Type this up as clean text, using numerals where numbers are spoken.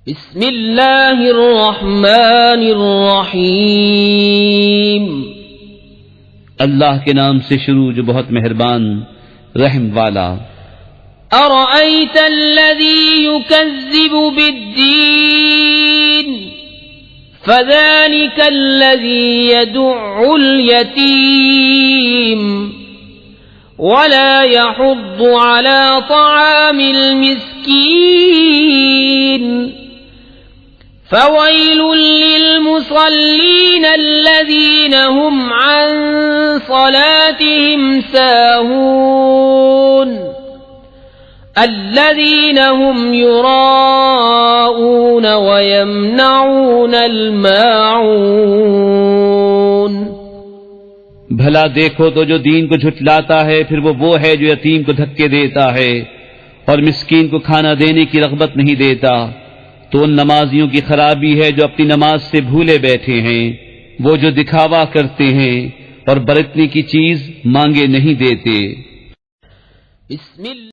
بسم اللہ الرحمن الرحیم، اللہ کے نام سے شروع جو بہت مہربان رحم والا۔ ارأیت الذی یکذب بالدین فذلک الذی یدع الیتیم ولا يحض على طعام المسكين فويل للمصلين الذين هم عن صلاتهم ساهون الذين هم يراءون ويمنعون الماعون۔ بھلا دیکھو تو جو دین کو جھٹلاتا ہے پھر وہ ہے جو یتیم کو دھکے دیتا ہے اور مسکین کو کھانا دینے کی رغبت نہیں دیتا، تو ان نمازیوں کی خرابی ہے جو اپنی نماز سے بھولے بیٹھے ہیں، وہ جو دکھاوا کرتے ہیں اور برتنے کی چیز مانگے نہیں دیتے۔ بسم اللہ